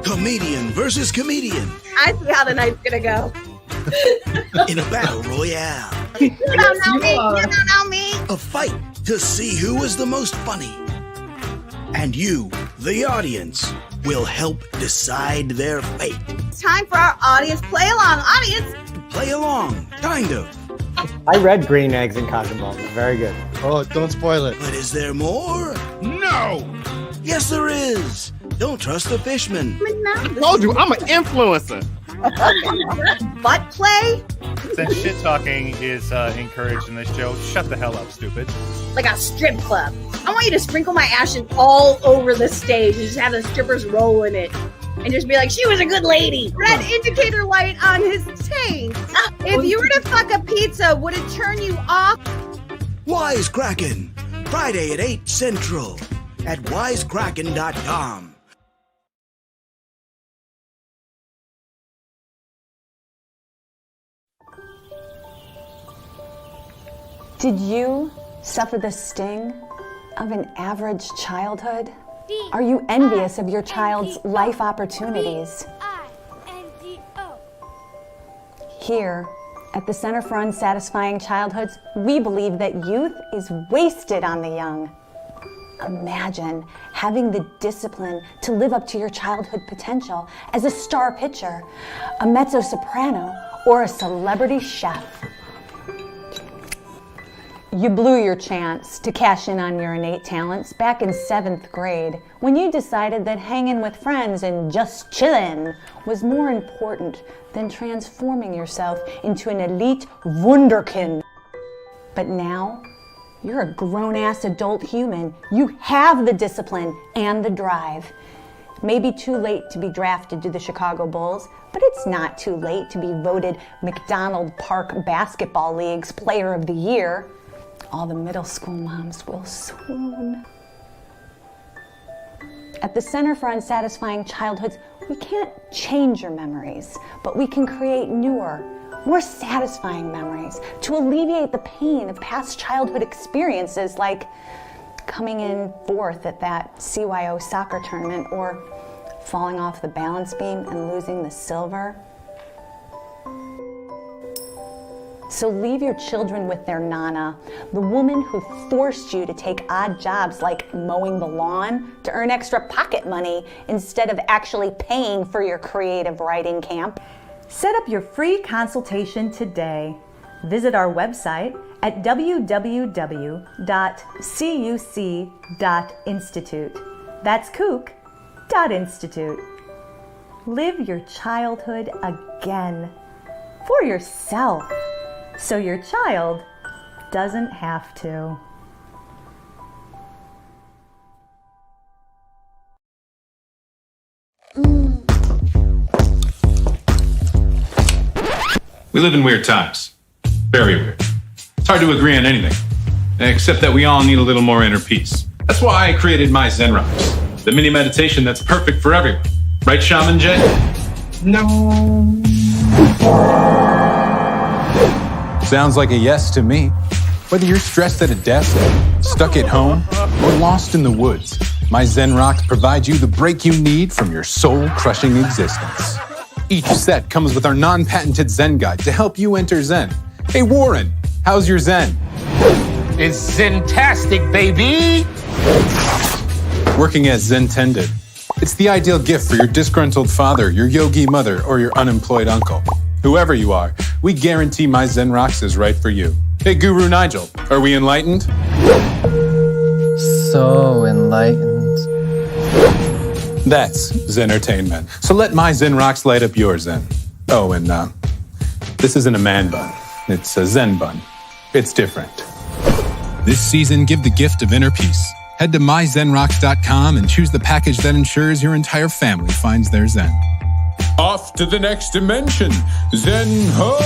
Comedian versus comedian I see how the night's gonna go. in a battle royale. You don't know me. You don't know me. A fight to see who is the most funny. And you, the audience, will help decide their fate. It's time for our audience play along. Audience, Play along, kind of. I read Green Eggs and Cotton Balls. Very good. Oh, don't spoil it. But is there more? No! Yes, there is. Don't trust the fishman. I told you, I'm an influencer. butt play Since shit talking is encouraged in this show, shut the hell up, stupid. like a strip club. I want you to sprinkle my ashes all over the stage and just have the strippers roll in it. And just be like, she was a good lady. Red indicator light on his taint. If you were to fuck a pizza, would it turn you off? Wisecrackin, Friday at 8 Central at wisecrackin.com. Did you suffer the sting of an average childhood? Are you envious of your child's life opportunities? Here, at the Center for Unsatisfying Childhoods, we believe that youth is wasted on the young. Imagine having the discipline to live up to your childhood potential as a star pitcher, a mezzo-soprano, or a celebrity chef. You blew your chance to cash in on your innate talents back in 7th grade when you decided that hanging with friends and just chillin' was more important than transforming yourself into an elite wunderkind. But now, you're a grown-ass adult human. You have the discipline and the drive. Maybe too late to be drafted to the Chicago Bulls, but it's not too late to be voted McDonald Park Basketball League's Player of the Year. All the middle school moms will swoon. At the Center for Unsatisfying Childhoods, we can't change your memories, but we can create newer, more satisfying memories to alleviate the pain of past childhood experiences like coming in 4th at that CYO soccer tournament or falling off the balance beam and losing the silver. So leave your children with their nana, the woman who forced you to take odd jobs like mowing the lawn to earn extra pocket money instead of actually paying for your creative writing camp. Set up your free consultation today. Visit our website at www.cuc.institute. That's kook.institute. Live your childhood again for yourself, so your child doesn't have to. We live in weird times. Very weird. It's hard to agree on anything, except that we all need a little more inner peace. That's why I created my Zen Rocks, the mini meditation that's perfect for everyone. Right, Shaman Jay? No. Sounds like a yes to me. Whether you're stressed at a desk, stuck at home, or lost in the woods, my Zen Rocks provide you the break you need from your soul-crushing existence. Each set comes with our non-patented Zen guide to help you enter Zen. Hey Warren, how's your Zen? It's Zen-tastic, baby! Working as Zentended. It's the ideal gift for your disgruntled father, your yogi mother, or your unemployed uncle. Whoever you are, we guarantee my Zen Rocks is right for you. Hey Guru Nigel, are we enlightened? So enlightened. That's Zen-ertainment. So let my Zen Rocks light up your Zen. Oh, and this isn't a man bun. It's a Zen bun. It's different. This season, give the gift of inner peace. Head to myzenrocks.com and choose the package that ensures your entire family finds their Zen. Off to the next dimension. Zen ho!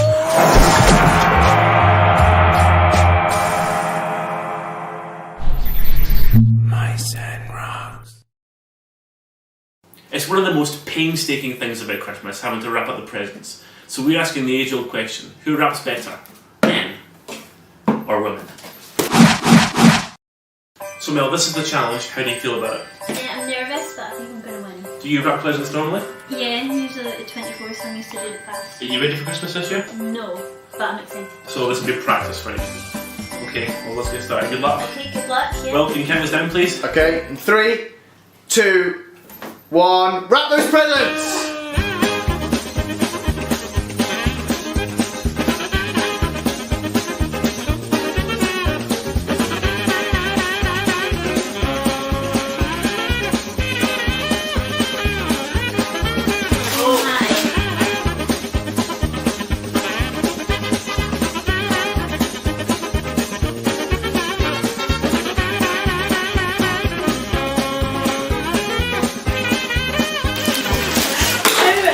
My Zen Rocks. It's one of the most painstaking things about Christmas, having to wrap up the presents. So we're asking the age-old question, who wraps better, men or women? So Mel, this is the challenge. How do you feel about it? I'm nervous, but I think I'm going to win. Do you wrap presents normally? Yeah, usually at the 24th, so I'm used to doing it fast. Are you ready for Christmas this year? No, but I'm excited. So this will be practice for you. Okay, well let's get started. Good luck. Okay, good luck. Yeah. Well, can you count us down, please? Okay, in 3, 2, 1. Wrap those presents!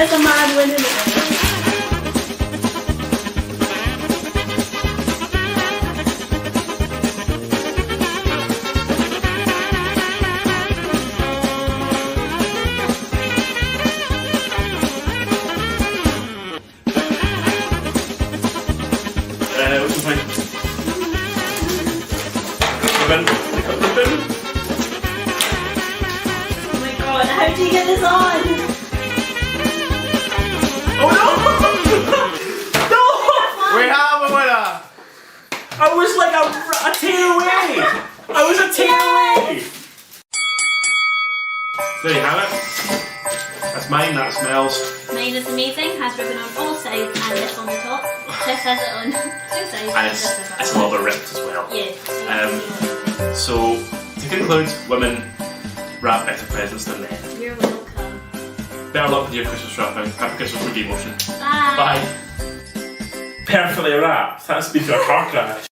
It's a mad win, isn't it? What's the point? Ribbon. Oh my god, how do you get this on? Oh no! No! We have a winner! I was like a tear away! I was a tear away! There you have it. That's mine, that smells. Mine is amazing, has ribbon on all sides and this on the top. This has it on 2 sides. And it's a lot of ripped as well. Yeah. So, to conclude, women wrap better presents than men. You're welcome. Better luck with your Christmas wrapping. Happy Christmas with emotion. Bye. Bye. Perfectly wrapped. That's been for a car crash.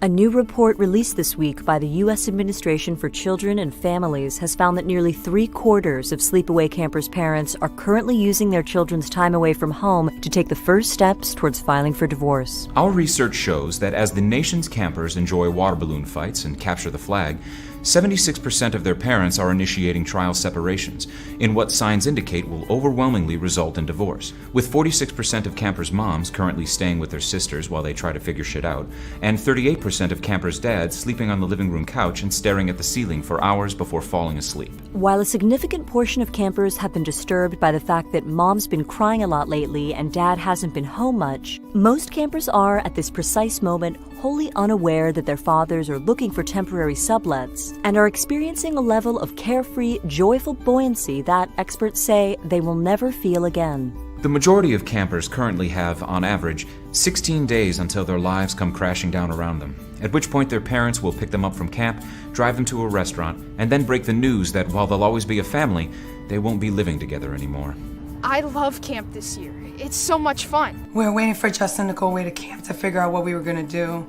A new report released this week by the U.S. Administration for Children and Families has found that nearly 3/4 of sleepaway campers' parents are currently using their children's time away from home to take the first steps towards filing for divorce. Our research shows that as the nation's campers enjoy water balloon fights and capture the flag, 76% of their parents are initiating trial separations, in what signs indicate will overwhelmingly result in divorce. With 46% of campers' moms currently staying with their sisters while they try to figure shit out, and 38% of campers' dads sleeping on the living room couch and staring at the ceiling for hours before falling asleep. While a significant portion of campers have been disturbed by the fact that mom's been crying a lot lately and dad hasn't been home much, most campers are, at this precise moment, wholly unaware that their fathers are looking for temporary sublets and are experiencing a level of carefree, joyful buoyancy that experts say they will never feel again. The majority of campers currently have, on average, 16 days until their lives come crashing down around them, at which point their parents will pick them up from camp, drive them to a restaurant, and then break the news that while they'll always be a family, they won't be living together anymore. I love camp this year. It's so much fun. We were waiting for Justin to go away to camp to figure out what we were gonna do.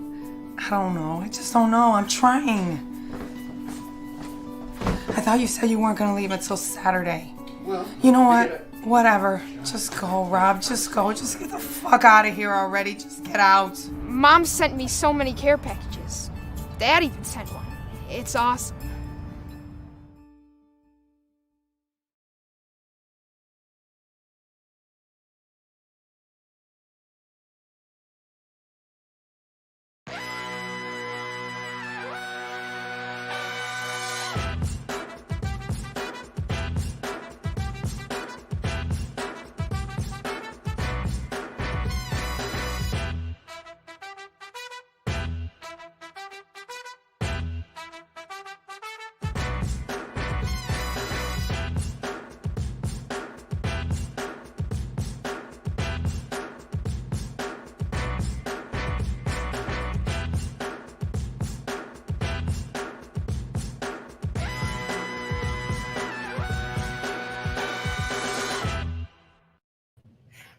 I don't know. I just don't know. I'm trying. I thought you said you weren't gonna leave until Saturday. Well, you know what? Whatever. Just go, Rob. Just go. Just get the fuck out of here already. Just get out. Mom sent me so many care packages. Dad even sent one. It's awesome.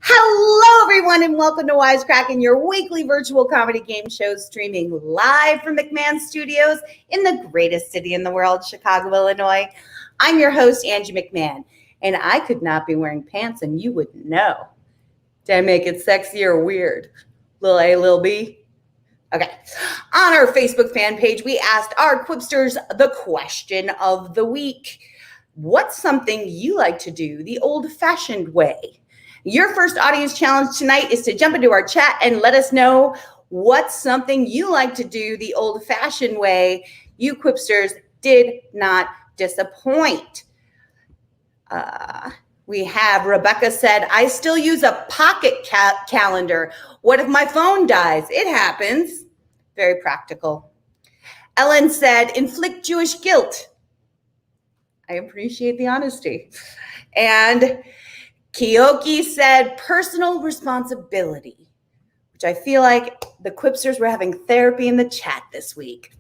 Hello, everyone, and welcome to Wisecrackin, your weekly virtual comedy game show streaming live from McMahon Studios in the greatest city in the world, Chicago, Illinois. I'm your host, Angie McMahon, and I could not be wearing pants and you wouldn't know. Did I make it sexy or weird? Lil A, Lil B? Okay. On our Facebook fan page, we asked our Quipsters the question of the week. What's something you like to do the old-fashioned way? Your first audience challenge tonight is to jump into our chat and let us know what's something you like to do the old-fashioned way. You Quipsters, did not disappoint. We have Rebecca said, I still use a pocket calendar. What if my phone dies? It happens. Very practical. Ellen said, inflict Jewish guilt. I appreciate the honesty. And Kiyoki said, personal responsibility, which I feel like the Quipsters were having therapy in the chat this week.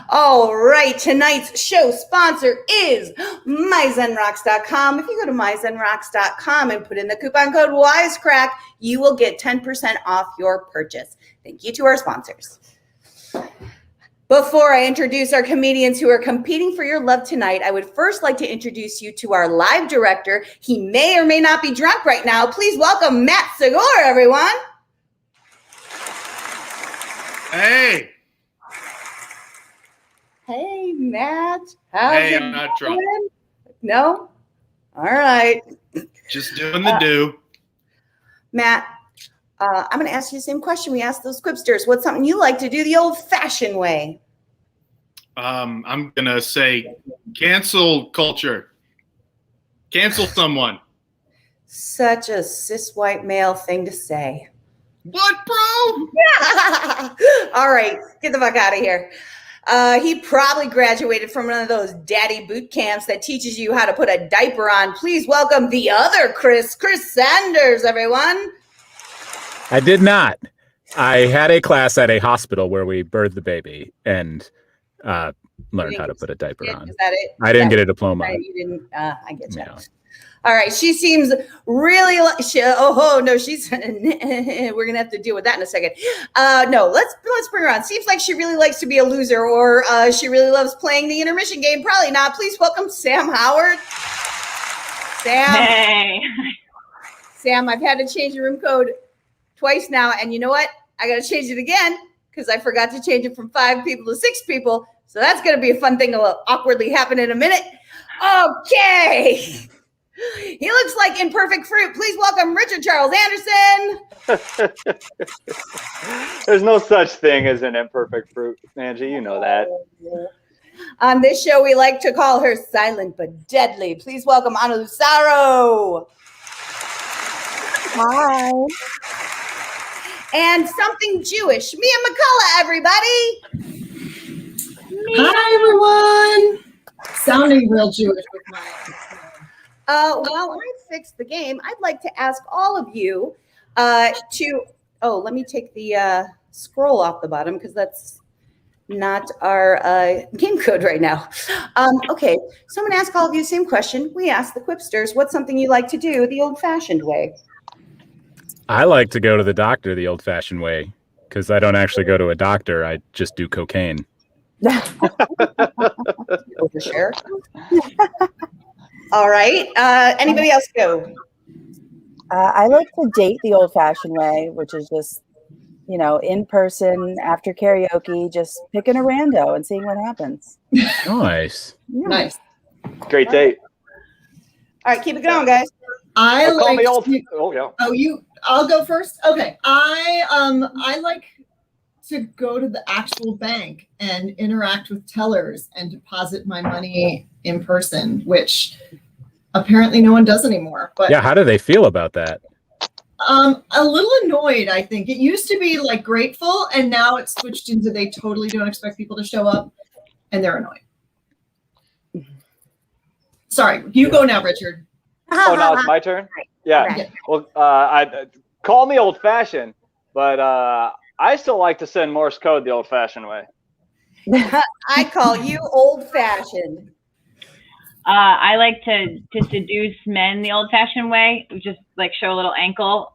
All right, tonight's show sponsor is myzenrocks.com. If you go to myzenrocks.com and put in the coupon code Wisecrack, you will get 10% off your purchase. Thank you to our sponsors. Before I introduce our comedians who are competing for your love tonight, I would first like to introduce you to our live director. He may or may not be drunk right now. Please welcome Matt Segura, everyone. Hey. Hey, Matt. Hey, I'm not drunk. No? All right. Just doing the do. Matt, I'm going to ask you the same question we asked those Quipsters. What's something you like to do the old-fashioned way? I'm going to say cancel culture. Cancel someone. Such a cis white male thing to say. What, bro? All right, get the fuck out of here. He probably graduated from one of those daddy boot camps that teaches you how to put a diaper on. Please welcome the other Chris Sanders, everyone. I did not. I had a class at a hospital where we birthed the baby and learned how to put a diper on. Is that it? I didn't get a diploma. Right, you didn't. I get you. No. All right, she seems really. No, she's. We're gonna have to deal with that in a second. No, let's bring her on. Seems like she really likes to be a loser, or she really loves playing the intermission game. Probably not. Please welcome Sam Howard. Sam. Hey. Sam, I've had to change the room code twice now, and you know what? I got to change it again because I forgot to change it from 5 people to 6 people. So that's going to be a fun thing that'll awkwardly happen in a minute. Okay. He looks like imperfect fruit. Please welcome Richard Charles Anderson. There's no such thing as an imperfect fruit, Angie. You know that. On this show, we like to call her silent but deadly. Please welcome Ana Lucero. Hi. And something Jewish, Mia McCullough, everybody. Hi, everyone. Sounding real Jewish with my. While I fix the game, I'd like to ask all of you let me take the scroll off the bottom because that's not our game code right now. Okay, so I'm going to ask all of you the same question. We asked the Quipsters, what's something you like to do the old-fashioned way? I like to go to the doctor the old-fashioned way because I don't actually go to a doctor. I just do cocaine. Overshare. All right. Anybody else go? I like to date the old-fashioned way, which is just, in person after karaoke, just picking a rando and seeing what happens. Nice. Yeah. Nice. Great date. All right, keep it going, guys. Call me old. I'll go first. Okay. I like to go to the actual bank and interact with tellers and deposit my money in person, which apparently no one does anymore. But yeah, how do they feel about that? a little annoyed, I think. It used to be like grateful, and now it's switched into they totally don't expect people to show up, and they're annoyed. Sorry, you go now, Richard. Oh, now it's my turn? Yeah. Well, I call me old-fashioned, but I still like to send Morse code the old-fashioned way. I call you old-fashioned. I like to seduce men the old-fashioned way. Just like show a little ankle.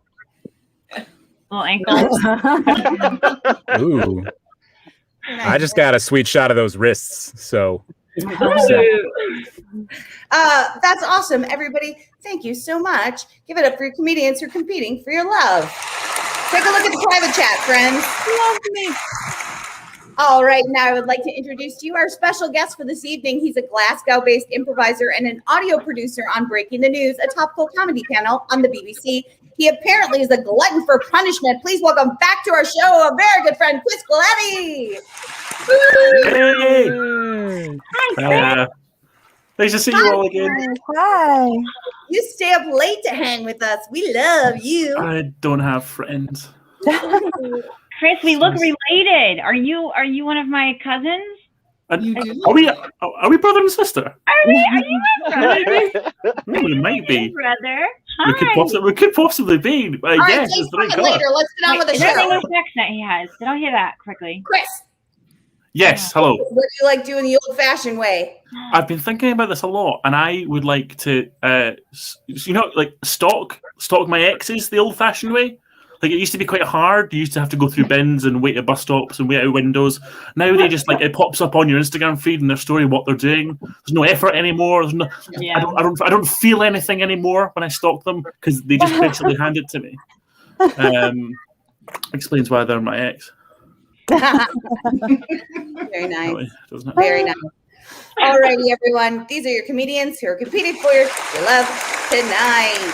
Ooh. I just got a sweet shot of those wrists, so. That's awesome, everybody. Thank you so much. Give it up for your comedians who are competing for your love. Take a look at the private chat, friends. Love me. All right, now I would like to introduce to you our special guest for this evening. He's a Glasgow-based improviser and an audio producer on Breaking the News, a topical comedy panel on the BBC. He apparently is a glutton for punishment. Please welcome back to our show a very good friend, Quiletti. Hey. Nice to see you all again. Hi. You stay up late to hang with us. We love you. I don't have friends. Chris, we look related. Are you one of my cousins? Are we brother and sister? Are you my brother? We might be. Brother. Hi. We could possibly be. All right, Yes, please it's very talk good. later. Let's get on with the Is that an show. English accent he has? Did I hear that correctly? Chris, Yes, hello. what do you like doing the old-fashioned way? I've been thinking about this a lot, and I would like to, like stalk my exes the old-fashioned way. Like, it used to be quite hard. You used to have to go through bins and wait at bus stops and wait out windows. Now they just it pops up on your Instagram feed and their story what they're doing. There's no effort anymore. There's no. Yeah. I don't feel anything anymore when I stalk them because they just basically hand it to me. Explains why they're my ex. Very nice. Really, doesn't it? Very nice. Alrighty, everyone. These are your comedians who are competing for your love tonight.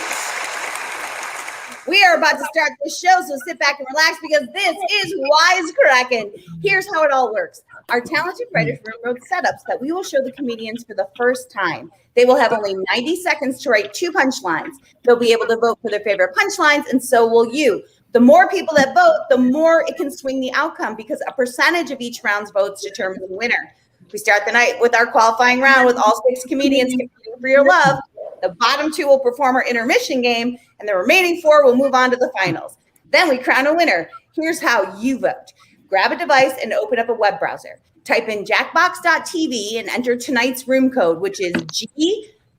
We are about to start the show, so sit back and relax because this is Wisecrackin. Here's how it all works. Our talented writers wrote setups that we will show the comedians for the first time. They will have only 90 seconds to write 2 punchlines. They'll be able to vote for their favorite punchlines, and so will you. The more people that vote, the more it can swing the outcome because a percentage of each round's votes determines the winner. We start the night with our qualifying round with all 6 comedians competing for your love. The bottom 2 will perform our intermission game, and the remaining 4 will move on to the finals. Then we crown a winner. Here's how you vote. Grab a device and open up a web browser. Type in jackbox.tv and enter tonight's room code, which is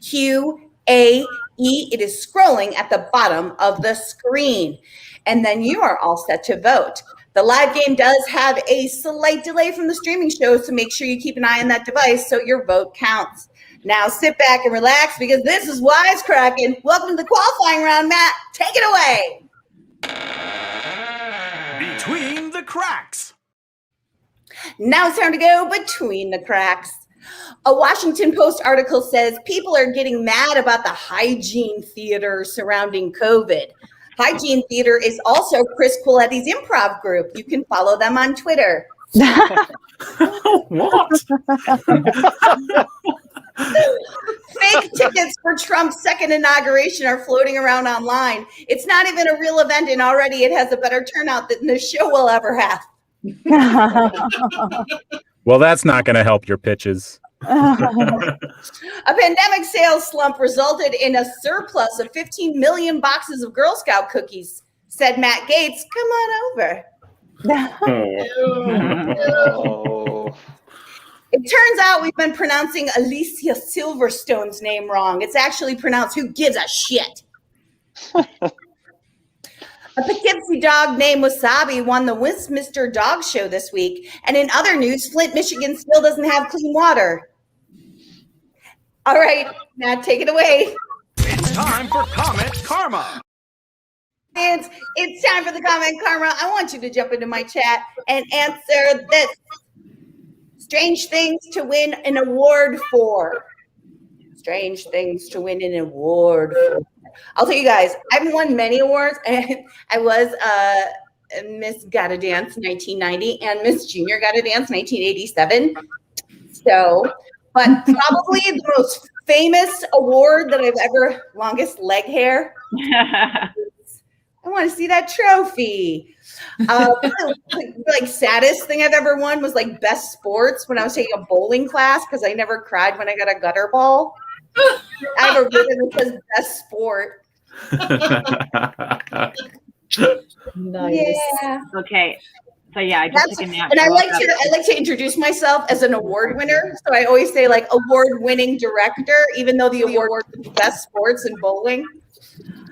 GQAE. It is scrolling at the bottom of the screen. And then you are all set to vote. The live game does have a slight delay from the streaming show, so make sure you keep an eye on that device so your vote counts. Now sit back and relax because this is Wisecrackin. Welcome to the qualifying round, Matt. Take it away. Between the cracks. Now it's time to go between the cracks. A Washington Post article says people are getting mad about the hygiene theater surrounding COVID. Hygiene Theater is also Chris Quiletti's improv group. You can follow them on Twitter. What? Fake tickets for Trump's second inauguration are floating around online. It's not even a real event, and already it has a better turnout than the show will ever have. Well, that's not going to help your pitches. A pandemic sales slump resulted in a surplus of 15 million boxes of Girl Scout cookies, said Matt Gaetz. Come on over. It turns out we've been pronouncing Alicia Silverstone's name wrong. It's actually pronounced who gives a shit. A Poughkeepsie dog named Wasabi won the Westminster Dog Show this week. And in other news, Flint, Michigan still doesn't have clean water. All right, Matt, take it away. It's time for Comment Karma. It's time for the Comment Karma. I want you to jump into my chat and answer this. Strange things to win an award for. Strange things to win an award for. I'll tell you guys, I've won many awards. I was Miss Gotta Dance 1990 and Miss Junior Gotta Dance 1987. So, but probably the most famous award that I've ever, longest leg hair. I want to see that trophy. Like saddest thing I've ever won was like best sports when I was taking a bowling class because I never cried when I got a gutter ball. I have a ribbon that says best sport. Nice. Yeah. Okay. So yeah, I just took a nap. And I like to introduce myself as an award winner. So I always say like award-winning director, even though the award is best sports and bowling.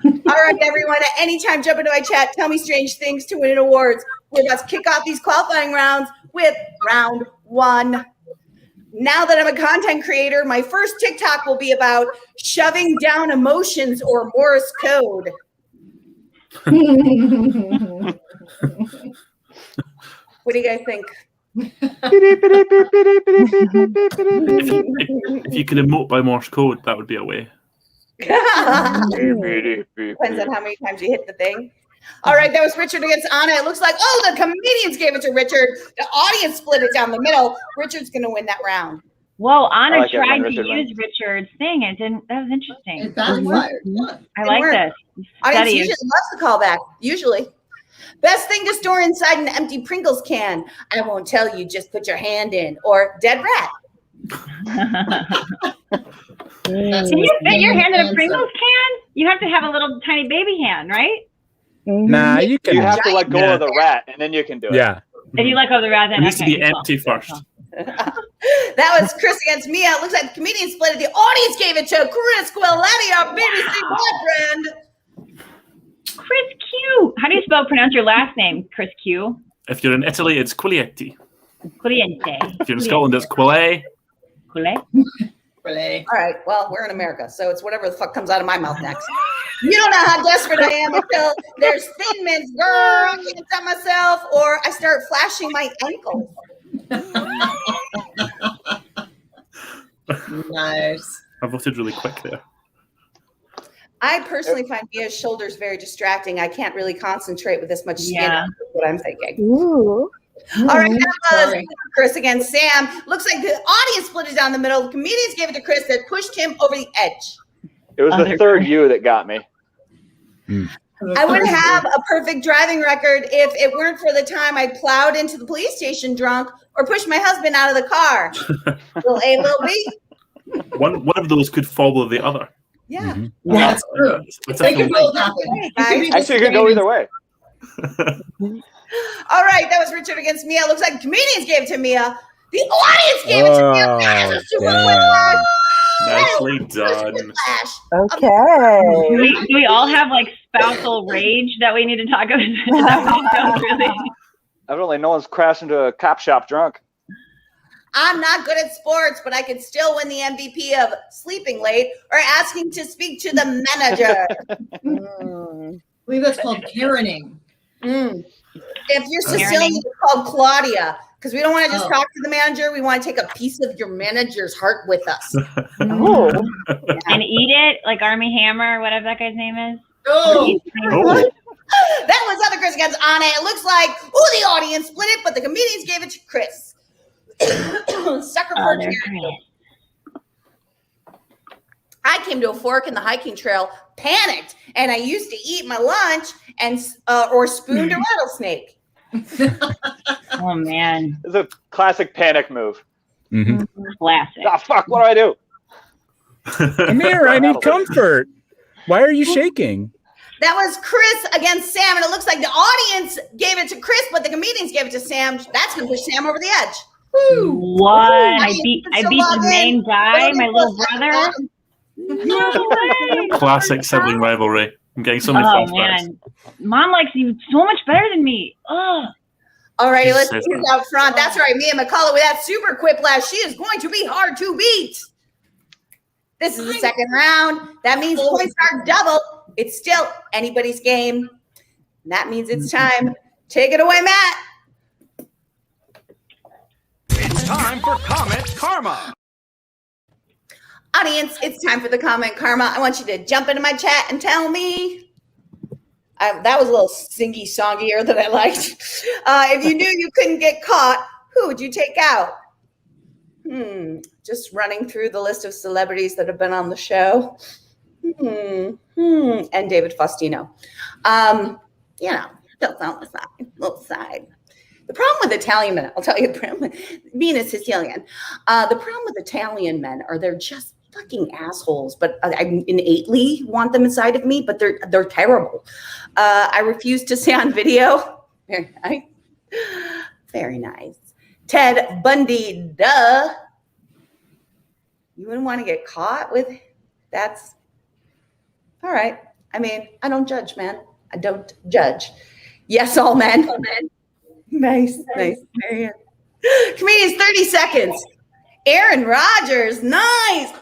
All right, everyone. At any time, jump into my chat. Tell me strange things to win awards. We're about to kick off these qualifying rounds with round 1. Now that I'm a content creator, my first TikTok will be about shoving down emotions or Morse code. What do you guys think? If you could emote by Morse code, that would be a way. Depends on how many times you hit the thing. All right, that was Richard against Anna. It looks like, the comedians gave it to Richard. The audience split it down the middle. Richard's going to win that round. Whoa, Anna like it when tried to Richard wins. use Richard's thing. It didn't. That was interesting. It backfired. I like this. Audience Study usually is- loves the callback. Usually. Best thing to store inside an empty Pringles can. I won't tell you, just put your hand in. Or dead rat. Can you fit your hand in a Pringles can? You have to have a little tiny baby hand, right? Nah, you can. You have to let go of the rat, and then you can do it. Yeah. If you let go of the rat, then It needs to okay, be empty first. That was Chris against Mia. It looks like the comedian split it. The audience gave it to Chris Quiletti, our BBC boyfriend. Chris Q. How do you pronounce your last name, Chris Q? If you're in Italy, it's Quiletti. Quiletti. If you're in Scotland, it's Quile. Quile? All right. Well, we're in America, so it's whatever the fuck comes out of my mouth next. You don't know how desperate I am until there's Thin Mints. Girl, I can't stop myself, or I start flashing my ankles. Nice. I voted really quick there. I personally find Mia's shoulders very distracting. I can't really concentrate with this much skin. Yeah. That's what I'm thinking. Ooh. All right, that was Chris against Sam. Looks like the audience split it down the middle. The comedians gave it to Chris that pushed him over the edge. It was the third you that got me. I would have a perfect driving record if it weren't for the time I plowed into the police station drunk or pushed my husband out of the car. Little A, little B. One of those could follow the other. Yeah. That's true. That's It a could film. both happen. Hey, It could be the Actually, it could go same. either way. All right, that was Richard against Mia. Looks like comedians gave it to Mia. The audience gave it to Mia. That was a super quick flash. Nicely done. Okay. Do we all have like spousal rage that we need to talk about? Really? Evidently, no one's crashed into a cop shop drunk. I'm not good at sports, but I could still win the MVP of sleeping late or asking to speak to the manager. I believe that's called Karening. If you're Sicilian, it's called Claudia, because we don't want to just talk to the manager. We want to take a piece of your manager's heart with us. Oh. And eat it like Army Hammer, whatever that guy's name is. Oh. That was other Chris against Anna. It looks like, the audience split it, but the comedians gave it to Chris. Sucker for charity. I came to a fork in the hiking trail, panicked, and I used to eat my lunch and or spooned a rattlesnake. Oh man, It's a classic panic move. Classic. Ah, fuck! What do I do? Amir, I need comfort. Why are you shaking? That was Chris against Sam, and it looks like the audience gave it to Chris, but the comedians gave it to Sam. That's gonna push Sam over the edge. Woo. What? I beat the main guy, my little brother. No way. Classic sibling rivalry. I'm getting so many Oh flashbacks. man, Mom likes you so much better than me. Oh. All right, let's Jesus. get out front. That's right, Mia McCullough with that super quiplash. She is going to be hard to beat. This is the second round. That means points are double. It's still anybody's game. And that means it's time. Take it away, Matt. It's time for Comment Karma. Audience, it's time for the comment karma. I want you to jump into my chat and tell me. That was a little singy-songier that I liked. If you knew you couldn't get caught, who would you take out? Just running through the list of celebrities that have been on the show. And David Faustino. That's on the side, little side. The problem with Italian men, I'll tell you the problem, being a Sicilian, the problem with Italian men are they're just fucking assholes, but I innately want them inside of me, but they're terrible. I refuse to say on video. Very nice. Very nice. Ted Bundy, duh. You wouldn't want to get caught with that's all right. I mean, I don't judge, man. I don't judge. Yes, all men. Nice. Very good. Comedians, 30 seconds. Aaron Rodgers, nice.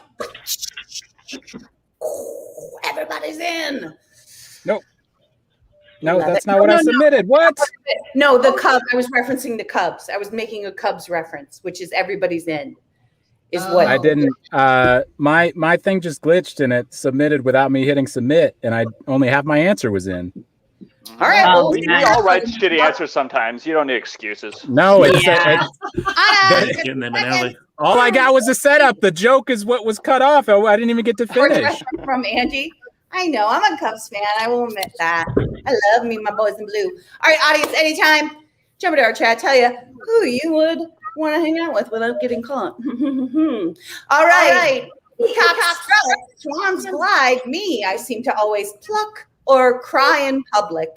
Everybody's in. Nope. No, that's not what I submitted. What? No, the Cubs. I was referencing the Cubs. I was making a Cubs reference, which is everybody's in. Is what I didn't. My thing just glitched and it submitted without me hitting submit, and I only half my answer was in. All right. Well, We all write shitty answers sometimes. You don't need excuses. No, it's Anna, Getting them in early. All I got was a setup. The joke is what was cut off. I didn't even get to finish. From Angie. I know, I'm a Cubs fan. I will admit that. I love me, my boys in blue. All right, audience, anytime, jump into our chat. Tell you who you would want to hang out with without getting caught. All right. Cock strut, swans glide. Me, I seem to always pluck or cry in public.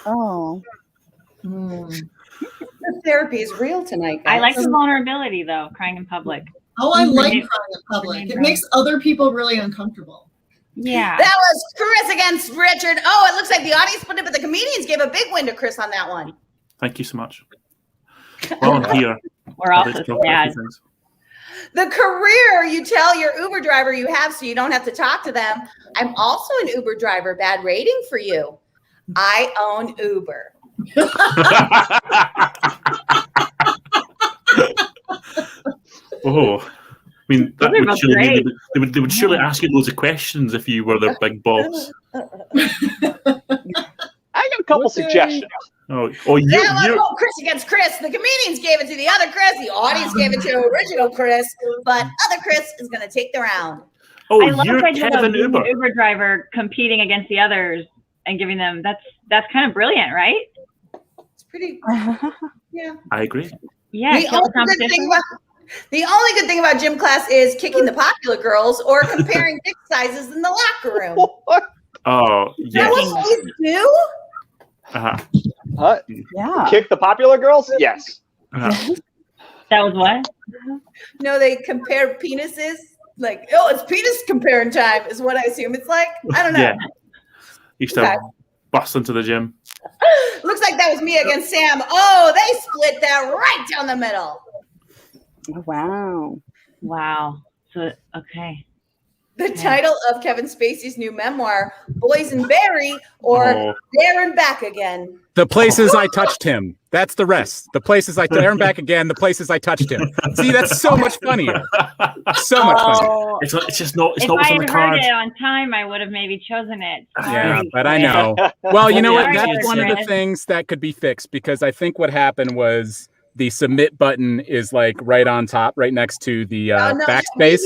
Oh. The therapy is real tonight, guys. I like the vulnerability, though, crying in public. Oh, I like crying in public. It makes other people really uncomfortable. Yeah. That was Chris against Richard. Oh, it looks like the audience split it, but the comedians gave a big win to Chris on that one. Thank you so much. Well, I'm here. We're also sad. The career you tell your Uber driver you have so you don't have to talk to them. I'm also an Uber driver. Bad rating for you. I own Uber. Oh, I mean, that would surely mean they would surely ask you loads of questions if you were their big boss. I got a couple suggestions. That was Chris against Chris. The comedians gave it to the other Chris. The audience gave it to original Chris. But other Chris is going to take the round. Oh, I love you're the idea of Kevin being Uber. an Uber driver competing against the others and giving them that's kind of brilliant, right? It's pretty. Yeah. I agree. Yeah. The only good thing about gym class is kicking the popular girls or comparing dick sizes in the locker room. Oh, Is yes. that what boys do? Huh? Yeah. Kick the popular girls? Yes. That was what? No, they compare penises. Like, oh, it's penis comparing time is what I assume it's like. I don't know. Yeah. Used to bust into the gym. Looks like that was me against Sam. Oh, they split that right down the middle. Wow. Wow. So, okay. The title of Kevin Spacey's new memoir, Boysenberry or There and Back Again. The places I touched him. That's the rest. The places there and back again. The places I touched him. See, that's so much funnier. So much funnier. It's just not. It's If not I what's on had the heard card. it on time, I would have maybe chosen it. Yeah, Sorry. but I know. Well, you know what? Sorry, That's one of the Chris. things that could be fixed because I think what happened was the submit button is like right on top, right next to the backspace.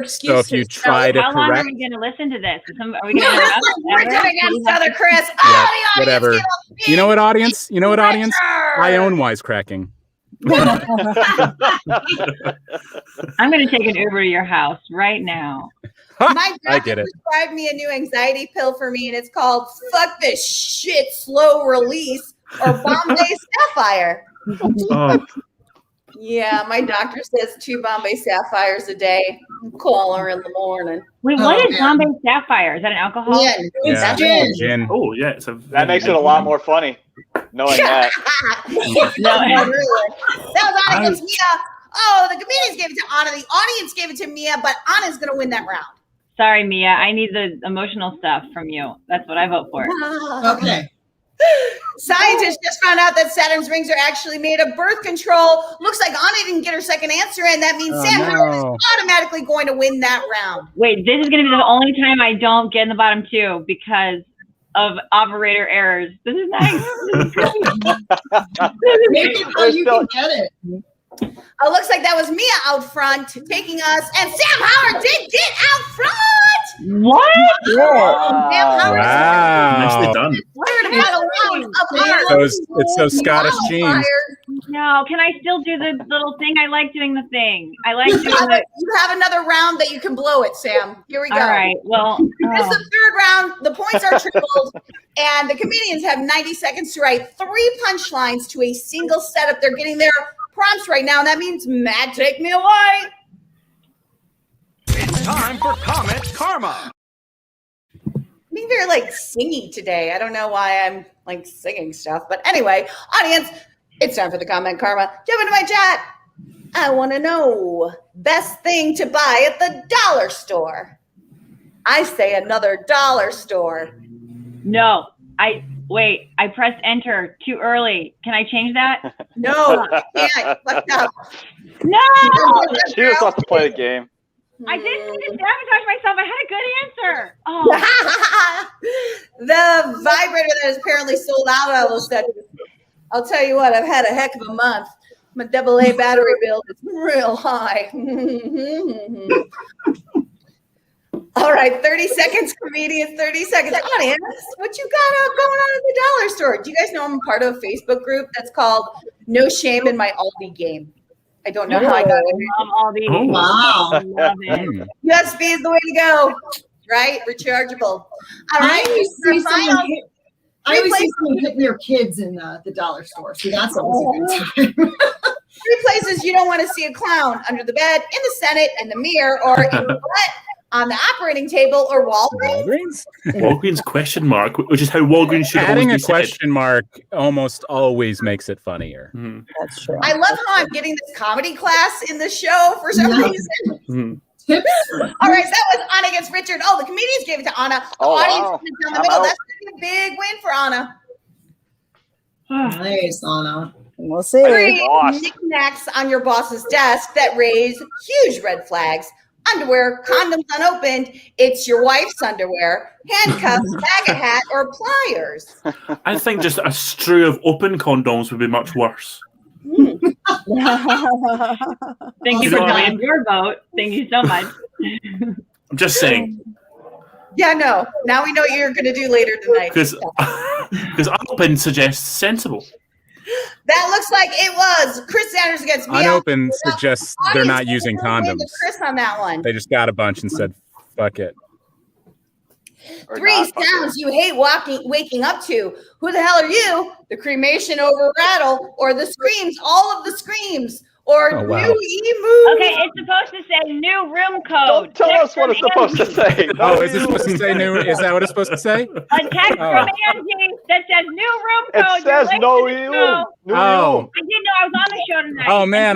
So if you try to How long are correct, we going to listen to this? Are we going to interrupt? Richard against other Chris. yeah, Oh, the audience whatever. gave You know what, audience? You know what, audience? I own Wisecracking. I'm going to take an Uber to your house right now. My I get doctor it. prescribed me a new anxiety pill for me, and it's called Fuck This Shit Slow Release or Bombay Sapphire. Oh, Yeah, my doctor says 2 Bombay Sapphires a day. Call her in the morning. Wait, what is Bombay Sapphire? Is that an alcohol? Yeah, Yeah, gin. gin. oh yeah. It's That makes it a lot more funny, knowing that. No, really. That was Anna against Mia. Oh, the comedians gave it to Anna. The audience gave it to Mia, but Anna's going to win that round. Sorry, Mia. I need the emotional stuff from you. That's what I vote for. Okay. Scientists just found out that Saturn's rings are actually made of birth control. Looks like Anna didn't get her second answer, and that means Sam Howard is automatically going to win that round. Wait, this is going to be the only time I don't get in the bottom 2 because of operator errors. This is nice. Make it so you can get it. Oh, looks like that was Mia out front taking us, and Sam Howard did get out front. What? Sam Howard. Wow. Nicely done. We're in the final round of our It's so Scottish jeans. No, can I still do the little thing? I like doing the thing. I like doing the. You have another round that you can blow it, Sam. Here we go. All right. Well, This is the third round. The points are tripled, and the comedians have 90 seconds to write 3 punchlines to a single setup. They're getting their prompts right now, and that means Matt, take me away. It's time for Comet Karma. I think they're like singing today. I don't know why I'm like singing stuff, but anyway, audience, it's time for the comment karma. Jump into my chat. I want to know best thing to buy at the dollar store. I say another dollar store. no, I pressed enter too early. Can I change that? No, I can't. Fucked up. No. She was supposed to play the game. I didn't mean to sabotage myself. I had a good answer. Oh. The vibrator that is apparently sold out all of a sudden. I'll tell you what, I've had a heck of a month. My AA battery bill is real high. All right, 30 seconds, comedians, 30 seconds. Audience, what you got going on at the dollar store? Do you guys know I'm part of a Facebook group that's called No Shame in My Aldi Game? I don't know how I got it. Aldi. Oh, wow. Love it. USB is the way to go, right? Rechargeable. All right, I always see someone hitting their kids in the dollar store, so that's always a good time. 3 places you don't want to see a clown: under the bed, in the Senate, in the mirror, or in the butt, on the operating table, or Walgreens. Walgreens question mark, which is how Walgreens should Adding always a be question mark almost always makes it funnier. That's true. I love how I'm getting this comedy class in the show for some reason. All right, that was Anna against Richard. Oh, the comedians gave it to Anna. The audience is down the middle. That's gonna be a big win for Anna. Nice, Anna. We'll see. 3 knickknacks on your boss's desk that raise huge red flags. Underwear, condoms unopened. It's your wife's underwear. Handcuffs, bag of hat, or pliers. I think just a strew of open condoms would be much worse. Thank you You know for what I telling mean? your vote. Thank you so much. I'm just saying. Yeah, no. Now we know what you're going to do later tonight. Because unopened suggests sensible. That looks like it was Chris Sanders against me. Unopened suggests they're not using condoms. Chris on that one. They just got a bunch and said, "Fuck it." 3 sounds you hate waking up to. Who the hell are you? The cremation over rattle, or the screams, all of the screams, or Oh, wow. new emu. Okay, it's supposed to say new room code. Don't tell us what it's supposed to say. Oh, is it supposed to say new? Is that what it's supposed to say? A text Oh. from Angie that says new room It code. says You're no late to the you. show. No Oh. I didn't know I was on the show tonight. Oh man,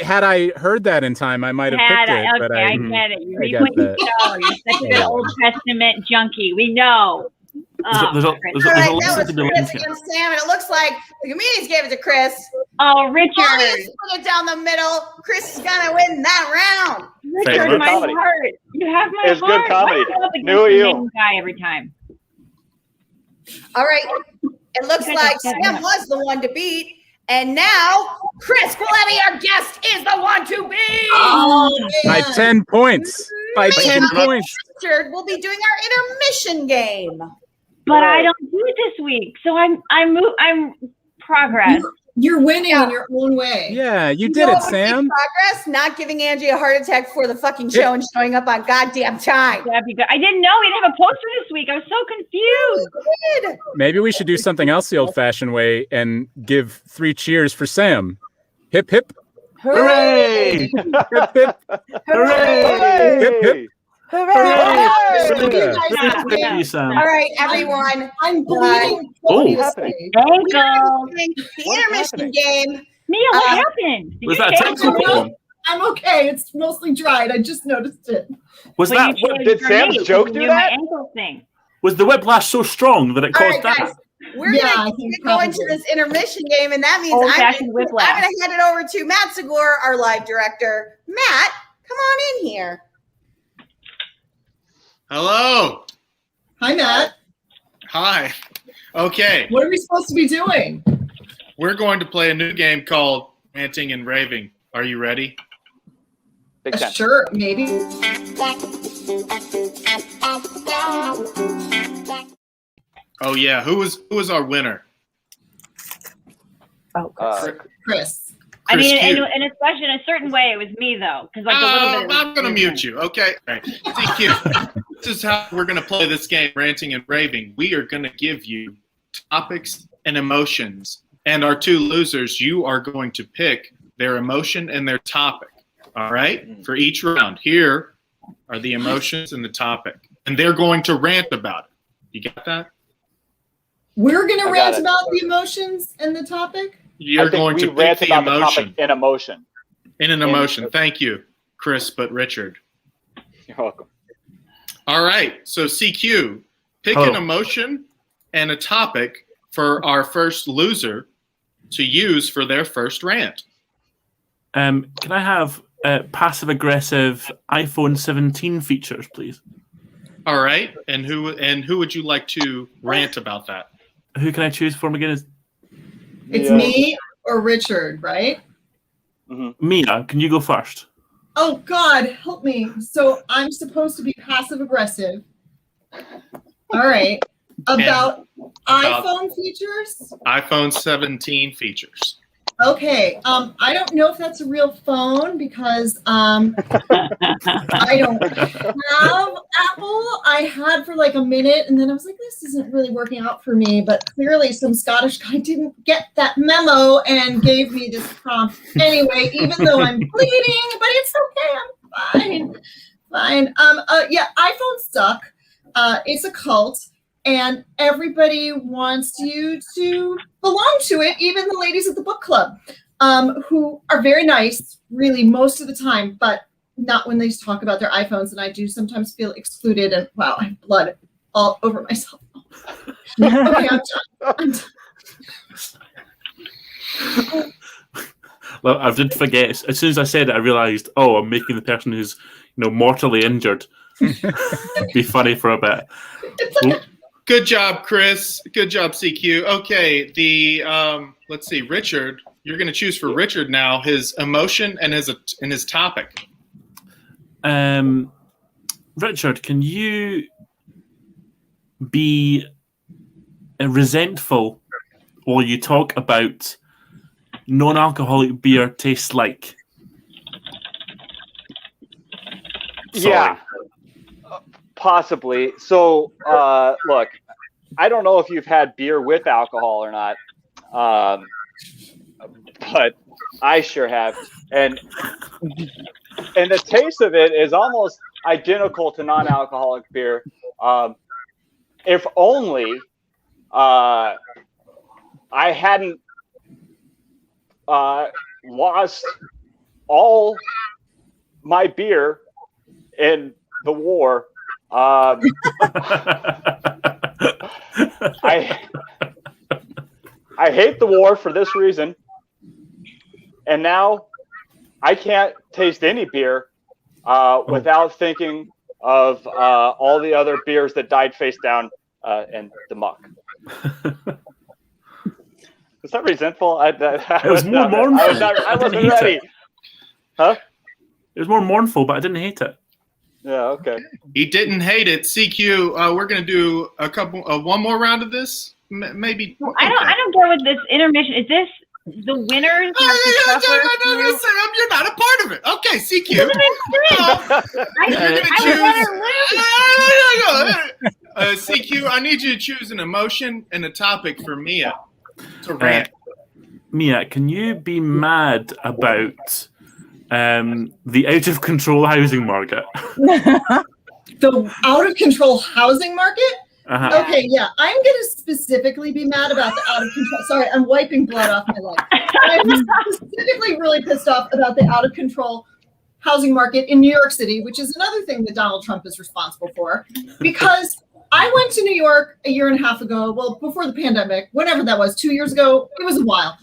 had I heard that in time, I might have picked it. Okay, But I get it. You I read get what you that. know. You're such a good Old Testament junkie. We know. There's a All right, that lesson was to be learned Chris here. against Sam, and it looks like the comedians gave it to Chris. Oh, Richard. Audience put it down the middle. Chris is gonna win that round. Richard, Good my comedy. heart. You have my It's heart. good comedy. Why do you go up against Knew the you. main guy every time? All right, it looks Okay, like okay. Sam was the one to beat, and now Chris Quiletti, our guest, is the one to beat. By 10 points. By 10 points. Richard will be doing our intermission game. But I don't do it this week, so I'm progress. You're winning in your own way. Yeah, you You did know it, what would make Sam. Progress, not giving Angie a heart attack before the fucking show and showing up on goddamn time. That'd be good. I didn't know we didn't have a poster this week. I was so confused. Good. Maybe we should do something else the old-fashioned way and give 3 cheers for Sam. Hip hip. Hooray! Hip hip. Hooray! Hip hip. Hooray! Thank you, Sam. All right, everyone. I'm bleeding. Oh. The intermission game. Neil, what happened? Did Was you that a shave technical your problem? I'm okay. It's mostly dried. I just noticed it. Was Well, that you shaved did for Sam's me, joke you do knew that? My ankle thing. Was the whiplash so strong that it All caused right, that? guys. We're Yeah, I gonna think go into probably. this intermission game, and that means I'm Old-fashioned gonna whiplash. hand it over to Matt Segura, our live director. Matt, come on in here. Hello. Hi, Matt. Hi. Okay. What are we supposed to be doing? We're going to play a new game called Ranting and Raving. Are you ready? Big time. Sure, maybe. Oh yeah. Who was our winner? Oh, Chris. I mean, Chris Q. and especially in a certain way, it was me though, because like a little bit. I'm going to mute you. Okay. All right. Thank you. This is how we're going to play this game, Ranting and Raving. We are going to give you topics and emotions, and our 2 losers, you are going to pick their emotion and their topic. All right? For each round. Here are the emotions and the topic, and they're going to rant about it. You got that? We're going to I got rant it. about the emotions and the topic? You're I think going we to pick rant the about the emotion topic in emotion. in an emotion. Thank you, Chris, but Richard. You're welcome. All right. So CQ, pick an emotion and a topic for our first loser to use for their first rant. Can I have passive-aggressive iPhone 17 features, please? All right. And who would you like to rant about that? Who can I choose from again? It's me. or Richard, right? Mia, can you go first? Oh God, help me. So I'm supposed to be passive aggressive. All right. About iPhone features? iPhone 17 features. Okay. I don't know if that's a real phone because I don't have Apple. I had for like a minute and then I was like, this isn't really working out for me. But clearly some Scottish guy didn't get that memo and gave me this prompt. Anyway, even though I'm bleeding, but it's okay. I'm fine. Yeah, iPhones suck. It's a cult. And everybody wants you to belong to it, even the ladies at the book club, who are very nice, really, most of the time, but not when they talk about their iPhones. And I do sometimes feel excluded. And wow, I have blood all over myself. Okay, I'm done. Well, I did forget. As soon as I said it, I realised, I'm making the person who's mortally injured be funny for a bit. Good job, Chris. Good job, CQ. Okay, let's see, Richard. You're going to choose for Richard now his emotion and his topic. Richard, can you be resentful while you talk about non-alcoholic beer tastes like? Sorry. Yeah. Possibly. So, look, I don't know if you've had beer with alcohol or not, but I sure have. And the taste of it is almost identical to non-alcoholic beer. If only I hadn't lost all my beer in the war. I hate the war for this reason, and now I can't taste any beer without thinking of all the other beers that died face down in the muck. Was that resentful? It was more mournful. I wasn't ready. Huh? It was more mournful, but I didn't hate it. Yeah, okay. He didn't hate it. CQ, we're going to do one more round of this? Maybe. Well, I don't get with this intermission. Is this the winners? You're not a part of it. Okay, CQ. CQ, I need you to choose an emotion and a topic for Mia to rant. Mia, can you be mad about the out-of-control housing market? The out-of-control housing market? Uh-huh. Okay, yeah. I'm going to specifically be mad about the out-of-control. Sorry, I'm wiping blood off my leg. I'm specifically really pissed off about the out-of-control housing market in New York City, which is another thing that Donald Trump is responsible for. Because I went to New York a year and a half ago, well, before the pandemic, whenever that was, 2 years ago, it was a while.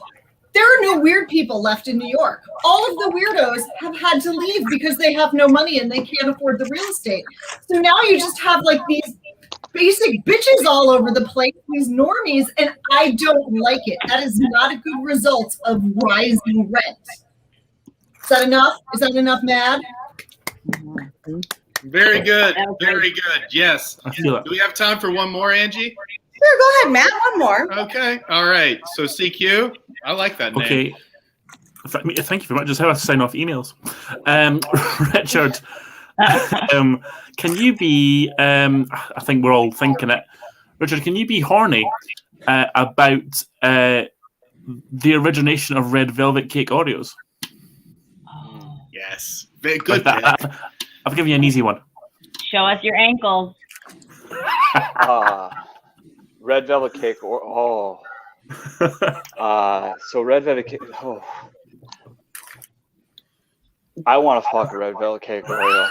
There are no weird people left in New York. All of the weirdos have had to leave because they have no money and they can't afford the real estate. So now you just have like these basic bitches all over the place, these normies, and I don't like it. That is not a good result of rising rent. Is that enough? Is that enough, Mad? Very good. Very good. Yes. Do we have time for one more, Angie? Sure, go ahead, Matt. One more. Okay. All right. So CQ, I like that name. Okay. Thank you very much. Just how I sign off emails. Richard, can you be, I think we're all thinking it. Richard, can you be horny about the origination of red velvet cake Oreos? Yes. Very good. I've given you an easy one. Show us your ankles. Red velvet cake so red velvet cake. Oh. I want to fuck a red velvet cake Oreo.